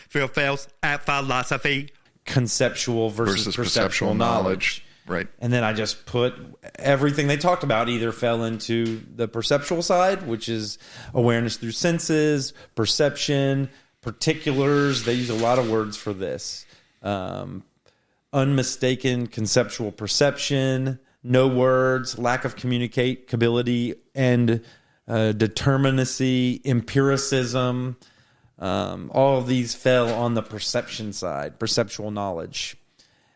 Phails at philosophy. Conceptual versus perceptual knowledge. Right. And then I just put everything they talked about either fell into the perceptual side, which is awareness through senses, perception, particulars. They use a lot of words for this. Unmistaken conceptual perception, no words, lack of communicability, and determinacy, empiricism. All of these fell on the perception side, perceptual knowledge.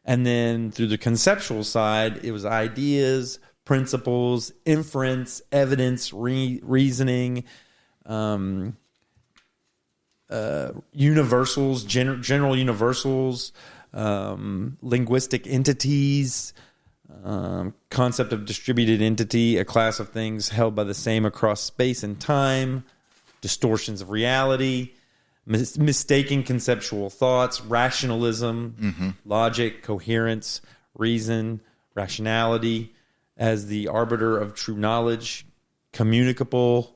And then through the conceptual side, it was ideas, principles, inference, evidence, reasoning, universals, general universals, linguistic entities, concept of distributed entity, a class of things held by the same across space and time, distortions of reality, mistaken conceptual thoughts, rationalism, logic, coherence, reason, rationality as the arbiter of true knowledge, communicable,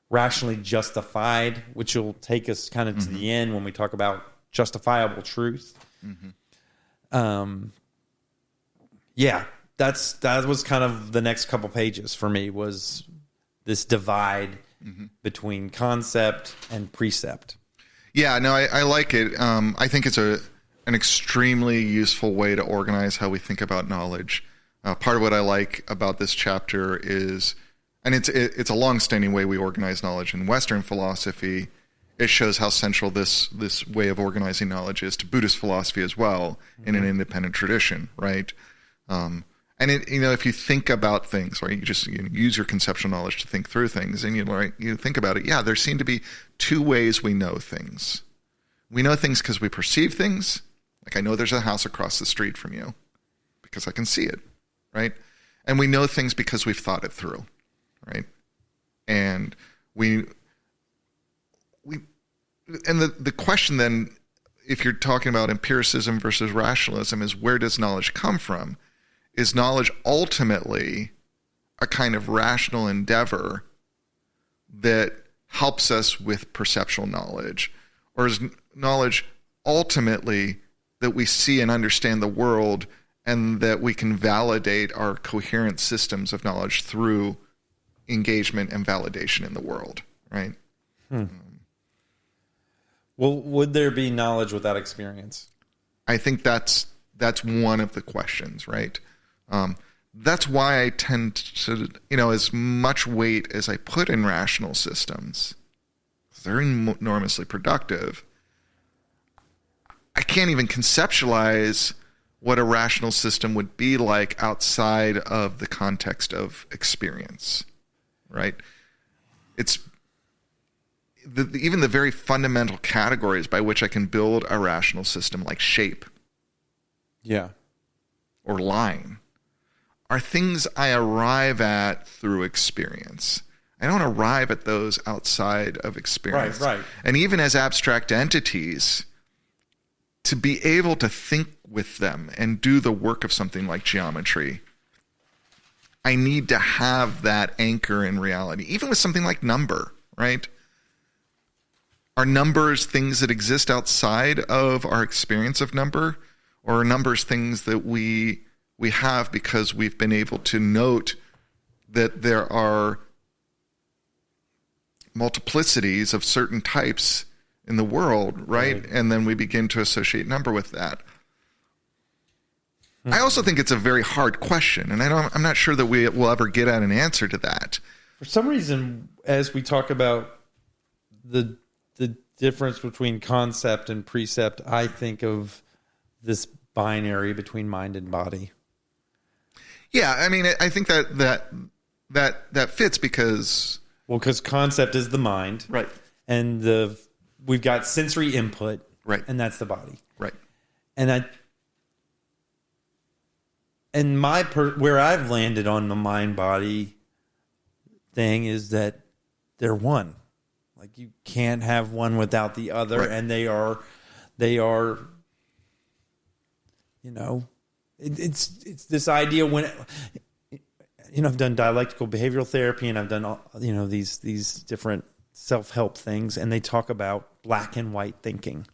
rationally justified, which will take us kind of to the end when we talk about justifiable truth. Yeah, that was kind of the next couple pages for me, was this divide between concept and precept. Yeah, no, I like it. I think it's an extremely useful way to organize how we think about knowledge. Part of what I like about this chapter is, and it's a long-standing way we organize knowledge in Western philosophy. It shows how central this way of organizing knowledge is to Buddhist philosophy as well, in an independent tradition, right? And if you think about things, right, you use your conceptual knowledge to think through things, and you think about it. Yeah, there seem to be two ways we know things. We know things because we perceive things. Like, I know there's a house across the street from you because I can see it, right? And we know things because we've thought it through, right? And the question then, if you're talking about empiricism versus rationalism, is where does knowledge come from? Is knowledge ultimately a kind of rational endeavor that helps us with perceptual knowledge? Or is knowledge ultimately that we see and understand the world and that we can validate our coherent systems of knowledge through engagement and validation in the world, right? Well, would there be knowledge without experience? I think that's one of the questions, right? That's why I tend to, as much weight as I put in rational systems, they're enormously productive. I can't even conceptualize what a rational system would be like outside of the context of experience, right? It's even the very fundamental categories by which I can build a rational system, like shape, or line, are things I arrive at through experience. I don't arrive at those outside of experience. Right. And even as abstract entities, to be able to think with them and do the work of something like geometry, I need to have that anchor in reality. Even with something like number, right? Are numbers things that exist outside of our experience of number? Or are numbers things that we have because we've been able to note that there are multiplicities of certain types in the world, right? And then we begin to associate number with that. I also think it's a very hard question, and I'm not sure that we will ever get at an answer to that. For some reason, as we talk about the difference between concept and precept, I think of this binary between mind and body. Yeah, I mean, I think that fits because concept is the mind, right, and we've got sensory input, right, and that's the body, right, and where I've landed on the mind body thing is that they're one. Like, you can't have one without the other, right. And they are. It's this idea when, I've done dialectical behavioral therapy, and I've done, these different self-help things, and they talk about black and white thinking.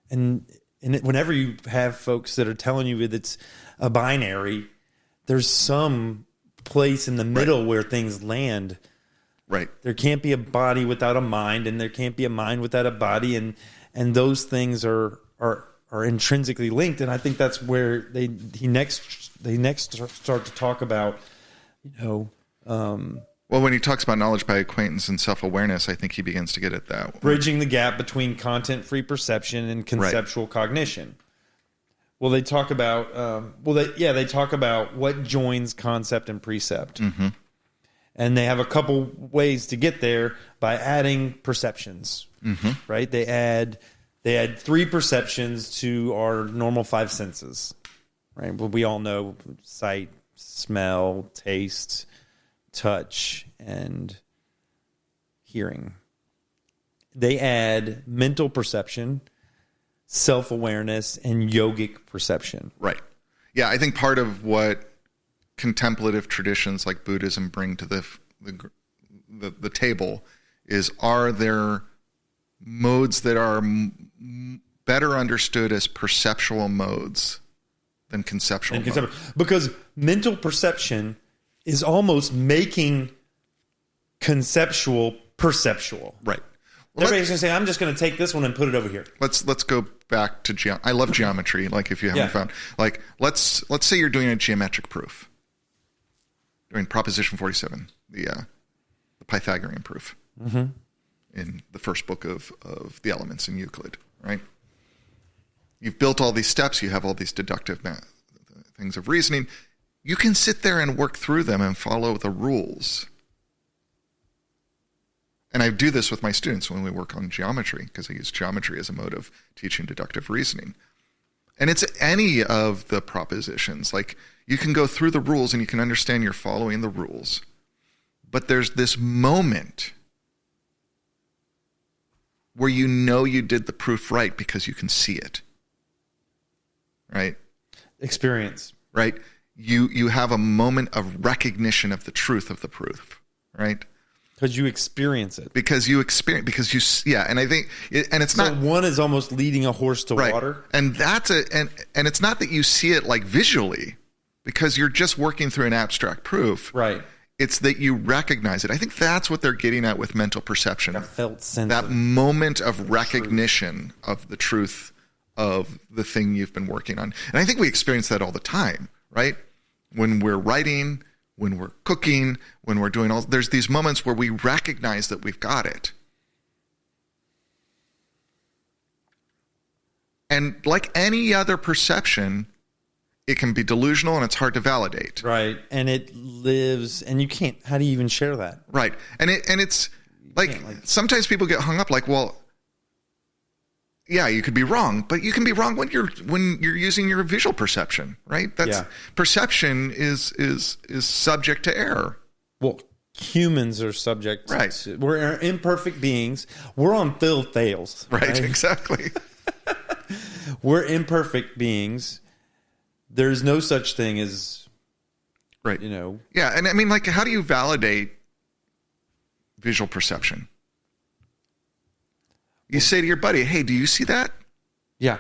And whenever you have folks that are telling you that it's a binary, there's some place in the middle where things land. Right. There can't be a body without a mind, and there can't be a mind without a body, and those things are intrinsically linked. And I think that's where they next start to talk about, Well, when he talks about knowledge by acquaintance and self-awareness, I think he begins to get at that. Bridging the gap between content-free perception and conceptual cognition. Well, they talk about they talk about what joins concept and precept. And they have a couple ways to get there by adding perceptions. Right? They add 3 perceptions to our normal 5 senses. Right? Well, we all know sight, smell, taste, touch, and hearing. They add mental perception, self-awareness, and yogic perception. Right. Yeah, I think part of what contemplative traditions like Buddhism bring to the table is, are there modes that are better understood as perceptual modes than conceptual modes? Because mental perception is almost making conceptual perceptual. Right. Well, everybody's going to say, I'm just going to take this one and put it over here. Let's go back to I love geometry. Like, if you haven't found, like, let's say you're doing a geometric proof, doing Proposition 47, the Pythagorean proof, in the first book of the Elements in Euclid. Right. You've built all these steps. You have all these deductive things of reasoning. You can sit there and work through them and follow the rules. And I do this with my students when we work on geometry, because I use geometry as a mode of teaching deductive reasoning. And it's any of the propositions. Like, you can go through the rules and you can understand you're following the rules. But there's this moment where you know you did the proof right because you can see it. Right? Experience. Right? You have a moment of recognition of the truth of the proof, right? Because you experience it. And I think, and it's so not. One is almost leading a horse to water. And and it's not that you see it like visually, because you're just working through an abstract proof. Right. It's that you recognize it. I think that's what they're getting at with mental perception. That felt sense. That moment of recognition of the truth of the thing you've been working on. And I think we experience that all the time, right? When we're writing, when we're cooking, when we're doing there's these moments where we recognize that we've got it. And like any other perception, it can be delusional and it's hard to validate. Right. And it lives, and you can't, how do you even share that? Right. And it's like sometimes people get hung up like, well, yeah, you could be wrong, but you can be wrong when you're using your visual perception, right? Perception is subject to error. Well, humans are subject right. to, we're imperfect beings. We're on Phails. Right, exactly. We're imperfect beings. There's no such thing as, right. Yeah, and I mean, like, how do you validate visual perception? You say to your buddy, hey, do you see that? Yeah.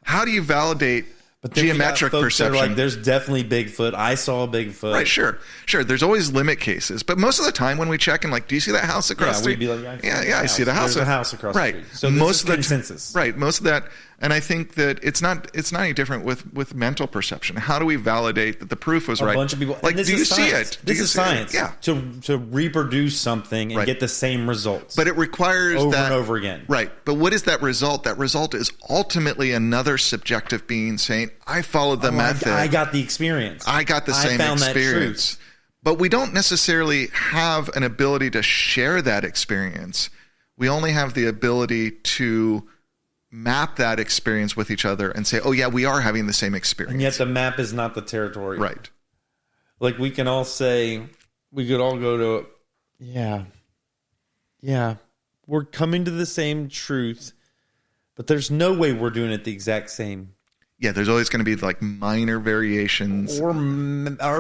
How do you validate geometric perception? Like, there's definitely Bigfoot. I saw a Bigfoot. Right, sure. There's always limit cases. But most of the time when we check and like, do you see that house across the street? We'd be like, I see the house. There's a house across the street. So most of the consensus. Right. Most of that. And I think that it's not any different with mental perception. How do we validate that the proof was right? A bunch of people. Like, do you see it? This is science. Yeah. To reproduce something and get the same results. But it requires over and over again. Right. But what is that result? That result is ultimately another subjective being saying, I followed the method. I got the experience. I got the same experience. But we don't necessarily have an ability to share that experience. We only have the ability to map that experience with each other and say, oh, yeah, we are having the same experience. And yet the map is not the territory. Right. Like, we can all say, we could all go to, yeah, we're coming to the same truth, but there's no way we're doing it the exact same. Yeah, there's always going to be like minor variations. Or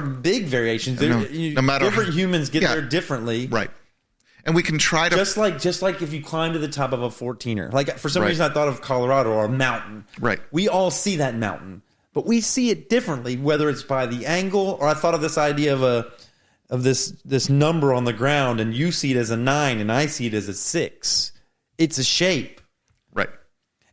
big variations. No matter, different humans get there differently. Right. And we can try to just like if you climb to the top of a 14er. Like for some Right. reason I thought of Colorado or a mountain. Right. We all see that mountain, but we see it differently, whether it's by the angle or I thought of this idea of this number on the ground, and you see it as a 9 and I see it as a 6. It's a shape. right.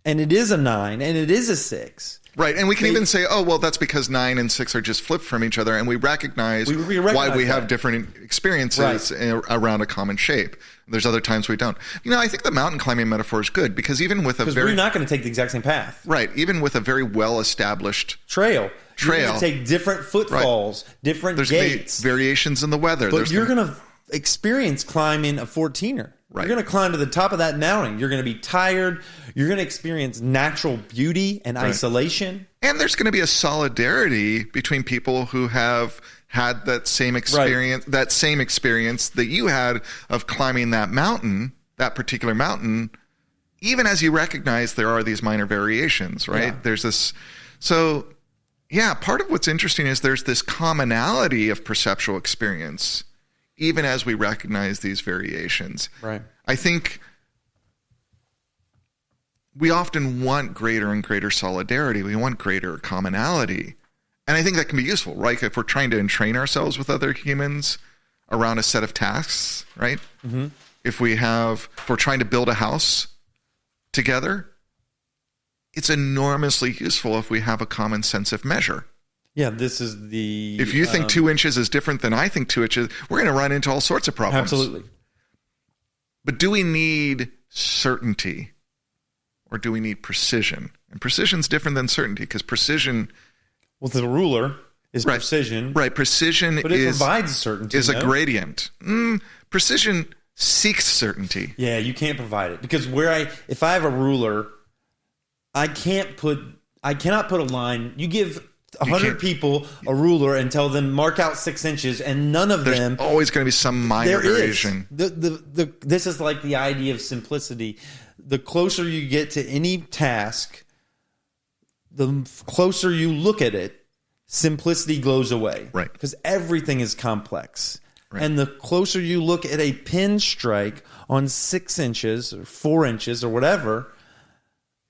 And it is a 9 and it is a 6. Right, and we can even say, oh, well, that's because 9 and 6 are just flipped from each other, and we recognize, We recognize why we have that. different experiences around a common shape. There's other times we don't. I think the mountain climbing metaphor is good, because even with a Because very... we're not going to take the exact same path. Right, even with a very well-established... You're Trail. going to take different footfalls, different There's going to be gates. variations in the weather. But There's you're gonna- going to experience climbing a 14er. Right. You're going to climb to the top of that mountain. You're going to be tired. You're going to experience natural beauty and isolation. And there's going to be a solidarity between people who have had that same experience, that you had of climbing that mountain, that particular mountain, even as you recognize there are these minor variations, right? Yeah. There's this. So, yeah, part of what's interesting is there's this commonality of perceptual experience, even as we recognize these variations. Right. I think we often want greater and greater solidarity. We want greater commonality. And I think that can be useful, right? If we're trying to entrain ourselves with other humans around a set of tasks, right? Mm-hmm. If we're trying to build a house together, it's enormously useful if we have a common sense of measure. Yeah, this is the... If you think 2 inches is different than I think 2 inches, we're going to run into all sorts of problems. Absolutely. But do we need certainty, or do we need precision? And precision's different than certainty, because precision... Well, the ruler is Right. precision. Right, precision But it provides certainty. is a no? gradient. Precision seeks certainty. Yeah, you can't provide it. Because if I have a ruler, I cannot put a line. You give 100 can't. people a ruler and tell them mark out 6 inches, and none of There's them... always going to be some minor There is. variation. This is like the idea of simplicity. The closer you get to any task, the closer you look at it, simplicity goes away. Right. Because everything is complex. Right. And the closer you look at a pin strike on 6 inches or 4 inches or whatever,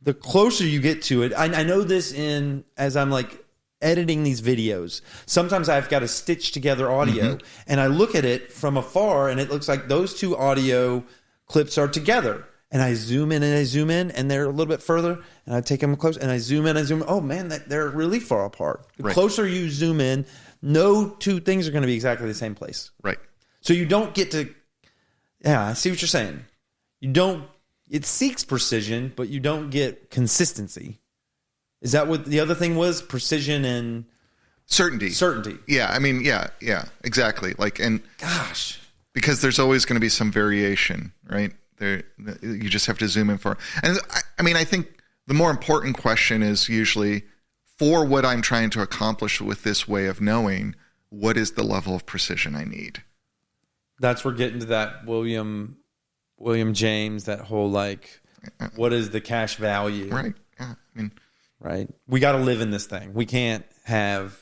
the closer you get to it. I know this as I'm like editing these videos. Sometimes I've got to stitch together audio, and I look at it from afar, and it looks like those two audio clips are together. And I zoom in and I zoom in, and they're a little bit further, and I take them close, and I zoom in, oh man, they're really far apart. The Right. closer you zoom in, no two things are going to be exactly the same place. Right. So you don't get to, yeah, I see what you're saying. It seeks precision, but you don't get consistency. Is that what the other thing was? Precision and Certainty. Yeah, I mean, yeah, exactly. Gosh. Because there's always going to be some variation, right? You just have to zoom in for. And I think the more important question is usually, for what I'm trying to accomplish with this way of knowing, what is the level of precision I need? That's where getting to that William James, that whole what is the cash value? Right. Yeah. Right. We got to live in this thing. We can't have.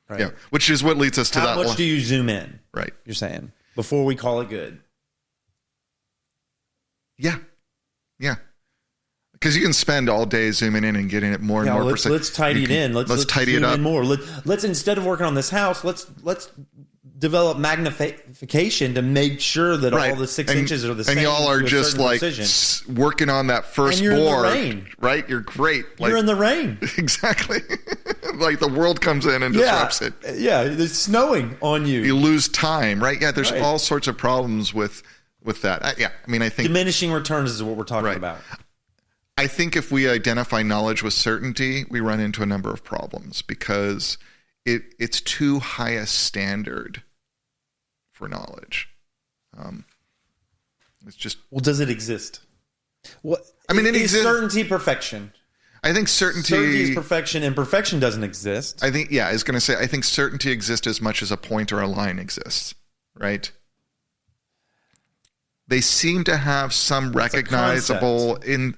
Right. Yeah. Which is what leads us to How that. much do you zoom in? Right. You're saying before we call it good. Yeah. Yeah. Because you can spend all day zooming in and getting it more and more Let's precise. tidy it in. Let's tidy it zoom up. in more. Let's instead of working on this house, let's develop magnification to make sure that all the 6 inches are the same. And y'all are to a just certain like precision. working on that first And you're in the board, rain. right? You're great. You're in the rain. Exactly. Like the world comes in and disrupts it. Yeah, it's snowing on you. You lose time, right? Yeah, there's Right. all sorts of problems with that. I think Diminishing returns is what we're talking Right. about. I think if we identify knowledge with certainty, we run into a number of problems because it's too high a standard for knowledge. It's just. Well, does it exist? What It is exists. certainty perfection? I think Certainty is perfection, and perfection doesn't exist. I was going to say, I think certainty exists as much as a point or a line exists, right? They seem to have some recognizable in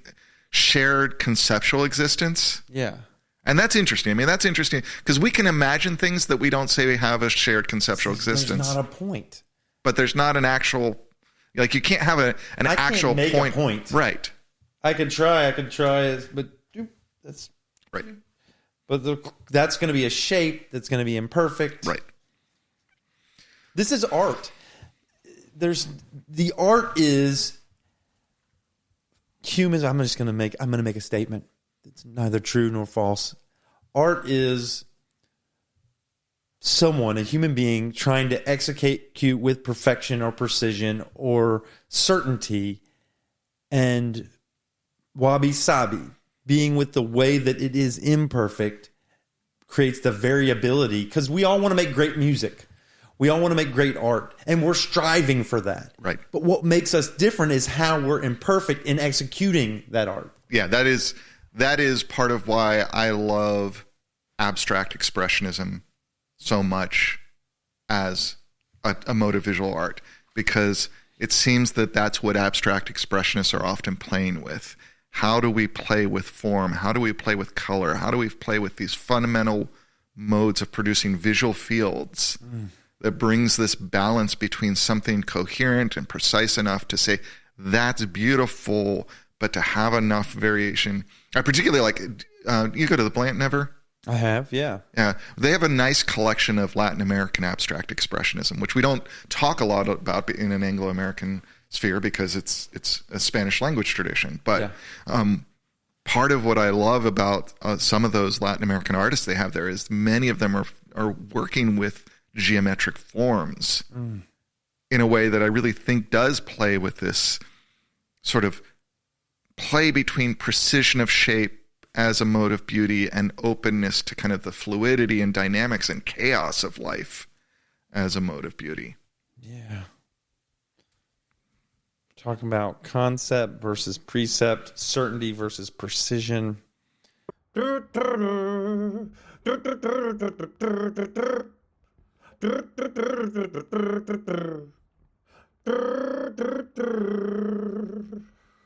shared conceptual existence. Yeah. And that's interesting. That's interesting because we can imagine things that we don't say we have a shared conceptual existence. There's not a point. But there's not an actual, Like you can't have an I can't actual make a point. Right. I could try, but that's Right. But that's going to be a shape that's going to be imperfect. Right. This is art. The art is humans. I'm going to make a statement. It's neither true nor false. Art is someone, a human being, trying to execute with perfection or precision or certainty, and wabi-sabi, being with the way that it is imperfect, creates the variability, because we all want to make great music. We all want to make great art, and we're striving for that. Right. But what makes us different is how we're imperfect in executing that art. Yeah, that is part of why I love abstract expressionism so much as a mode of visual art, because it seems that that's what abstract expressionists are often playing with. How do we play with form? How do we play with color? How do we play with these fundamental modes of producing visual fields that brings this balance between something coherent and precise enough to say, that's beautiful, but to have enough variation. I particularly like, you go to the Blant Never? I have, yeah. Yeah, they have a nice collection of Latin American abstract expressionism, which we don't talk a lot about in an Anglo-American sphere because it's a Spanish language tradition. But part of what I love about some of those Latin American artists they have there is many of them are working with geometric forms in a way that I really think does play with this sort of play between precision of shape as a mode of beauty and openness to kind of the fluidity and dynamics and chaos of life as a mode of beauty. Yeah. Talking about concept versus precept, certainty versus precision.